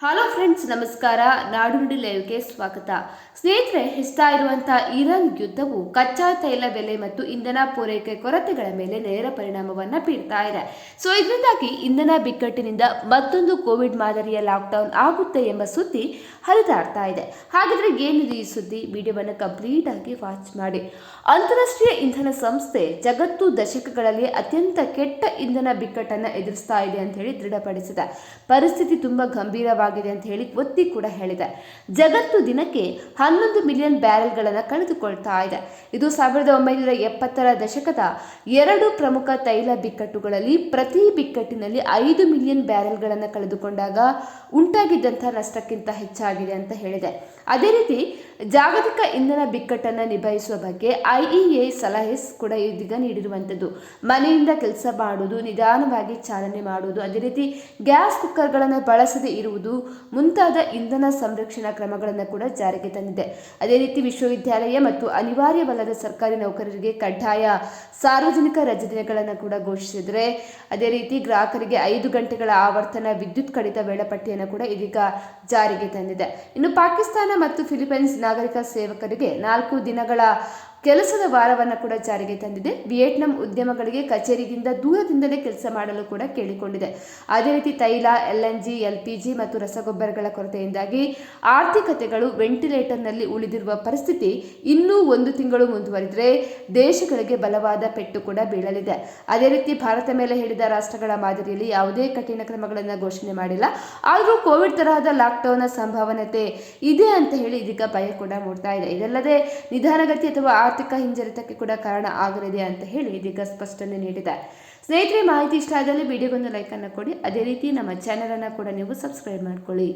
Hello friends, ನಮಸ್ಕಾರ. ನಾಡುನುಡಿ ಲೈವ್ಗೆ ಸ್ವಾಗತ. ಸ್ನೇಹಿತರೆ, ಹೆಚ್ಚುತ್ತಾ ಇರುವಂತಹ ಇರಾನ್ ಯುದ್ಧವು ಕಚ್ಚಾ ತೈಲ ಬೆಲೆ ಮತ್ತು ಇಂಧನ ಪೂರೈಕೆ ಕೊರತೆಗಳ ಮೇಲೆ ನೇರ ಪರಿಣಾಮವನ್ನು ಬೀರ್ತಾ ಇದೆ. ಇದರಿಂದಾಗಿ ಇಂಧನ ಬಿಕ್ಕಟ್ಟಿನಿಂದ ಮತ್ತೊಂದು ಕೋವಿಡ್ ಮಾದರಿಯ ಲಾಕ್ಡೌನ್ ಆಗುತ್ತೆ ಎಂಬ ಸುದ್ದಿ ಹರಿದಾಡ್ತಾ ಇದೆ. ಹಾಗಾದ್ರೆ ಏನಿದೆ ಈ ಸುದ್ದಿ? ವಿಡಿಯೋವನ್ನು ಕಂಪ್ಲೀಟ್ ಆಗಿ ವಾಚ್ ಮಾಡಿ. ಅಂತಾರಾಷ್ಟ್ರೀಯ ಇಂಧನ ಸಂಸ್ಥೆ ಜಗತ್ತು ದಶಕಗಳಲ್ಲಿ ಅತ್ಯಂತ ಕೆಟ್ಟ ಇಂಧನ ಬಿಕ್ಕಟ್ಟನ್ನು ಎದುರಿಸ್ತಾ ಇದೆ ಅಂತ ಹೇಳಿ ದೃಢಪಡಿಸಿದೆ. ಪರಿಸ್ಥಿತಿ ತುಂಬಾ ಗಂಭೀರವಾಗಿದೆ ಅಂತ ಹೇಳಿ ಒತ್ತಿ ಕೂಡ ಹೇಳಿದೆ. ಜಗತ್ತು ದಿನಕ್ಕೆ 11 ಮಿಲಿಯನ್ ಬ್ಯಾರೆಲ್ಗಳನ್ನು ಕಳೆದುಕೊಳ್ತಾ ಇದೆ. ಇದು 1970ರ ದಶಕದ 2 ಪ್ರಮುಖ ತೈಲ ಬಿಕ್ಕಟ್ಟುಗಳಲ್ಲಿ ಪ್ರತಿ ಬಿಕ್ಕಟ್ಟಿನಲ್ಲಿ 5 ಮಿಲಿಯನ್ ಬ್ಯಾರೆಲ್ಗಳನ್ನು ಕಳೆದುಕೊಂಡಾಗ ಉಂಟಾಗಿದ್ದಂತಹ ನಷ್ಟಕ್ಕಿಂತ ಹೆಚ್ಚಾಗಿದೆ ಅಂತ ಹೇಳಿದೆ. ಅದೇ ರೀತಿ ಜಾಗತಿಕ ಇಂಧನ ಬಿಕ್ಕಟ್ಟನ್ನು ನಿಭಾಯಿಸುವ ಬಗ್ಗೆ IEA ಸಲಹೆ ಕೂಡ ಇದೀಗ ನೀಡಿರುವಂಥದ್ದು. ಮನೆಯಿಂದ ಕೆಲಸ ಮಾಡುವುದು, ನಿಧಾನವಾಗಿ ಚಾಲನೆ ಮಾಡುವುದು, ಅದೇ ರೀತಿ ಗ್ಯಾಸ್ ಕುಕ್ಕರ್ಗಳನ್ನು ಬಳಸದೇ ಇರುವುದು ಮುಂತಾದ ಇಂಧನ ಸಂರಕ್ಷಣಾ ಕ್ರಮಗಳನ್ನು ಕೂಡ ಜಾರಿಗೆ ತಂದಿದೆ. ಅದೇ ರೀತಿ ವಿಶ್ವವಿದ್ಯಾಲಯ ಮತ್ತು ಅನಿವಾರ್ಯವಲ್ಲದ ಸರ್ಕಾರಿ ನೌಕರರಿಗೆ ಕಡ್ಡಾಯ ಸಾರ್ವಜನಿಕ ರಜೆ ದಿನಗಳನ್ನು ಕೂಡ ಘೋಷಿಸಿದರೆ, ಅದೇ ರೀತಿ ಗ್ರಾಹಕರಿಗೆ 5 ಗಂಟೆಗಳ ಆವರ್ತನ ವಿದ್ಯುತ್ ಕಡಿತ ವೇಳಾಪಟ್ಟಿಯನ್ನು ಕೂಡ ಇದೀಗ ಜಾರಿಗೆ ತಂದಿದೆ. ಇನ್ನು ಪಾಕಿಸ್ತಾನ ಮತ್ತು ಫಿಲಿಪೈನ್ಸ್ ನಾಗರಿಕ ಸೇವಕರಿಗೆ 4 ದಿನಗಳ ಕೆಲಸದ ವಾರವನ್ನು ಕೂಡ ಜಾರಿಗೆ ತಂದಿದೆ. ವಿಯೆಟ್ನಾಂ ಉದ್ಯಮಗಳಿಗೆ ಕಚೇರಿಗಿಂತ ದೂರದಿಂದಲೇ ಕೆಲಸ ಮಾಡಲು ಕೂಡ ಕೇಳಿಕೊಂಡಿದೆ. ಅದೇ ರೀತಿ ತೈಲ, LNG, LPG ಮತ್ತು ರಸಗೊಬ್ಬರಗಳ ಕೊರತೆಯಿಂದಾಗಿ ಆರ್ಥಿಕತೆಗಳು ವೆಂಟಿಲೇಟರ್ನಲ್ಲಿ ಉಳಿದಿರುವ ಪರಿಸ್ಥಿತಿ ಇನ್ನೂ 1 ತಿಂಗಳು ಮುಂದುವರಿದರೆ ದೇಶಗಳಿಗೆ ಬಲವಾದ ಪೆಟ್ಟು ಕೂಡ ಬೀಳಲಿದೆ. ಅದೇ ರೀತಿ ಭಾರತ ಮೇಲೆ ಹೇಳಿದ ರಾಷ್ಟ್ರಗಳ ಮಾದರಿಯಲ್ಲಿ ಯಾವುದೇ ಕಠಿಣ ಕ್ರಮಗಳನ್ನು ಘೋಷಣೆ ಮಾಡಿಲ್ಲ. ಆದರೂ ಕೋವಿಡ್ ತರಹದ ಲಾಕ್ಡೌನ್ನ ಸಂಭಾವನತೆ ಇದೆ ಅಂತ ಹೇಳಿ ಇದೀಗ ಭಯ ಕೂಡ ಮೂಡ್ತಾ ಇದೆ. ಇದಲ್ಲದೆ ನಿಧಾನಗತಿ ಅಥವಾ ಆರ್ಥಿಕ ಹಿಂಜರಿತಕ್ಕೆ ಕೂಡ ಕಾರಣ ಆಗಲಿದೆ ಅಂತ ಹೇಳಿ ಇದೀಗ ಸ್ಪಷ್ಟನೆ ನೀಡಿದೆ. ಸ್ನೇಹಿತರೆ, ಮಾಹಿತಿ ಇಷ್ಟ ಆದಲ್ಲಿ ವಿಡಿಯೋಗೊಂದು ಲೈಕ್ ಅನ್ನು ಕೊಡಿ. ಅದೇ ರೀತಿ ನಮ್ಮ ಚಾನೆಲ್ ಅನ್ನು ಕೂಡ ನೀವು ಸಬ್ಸ್ಕ್ರೈಬ್ ಮಾಡ್ಕೊಳ್ಳಿ.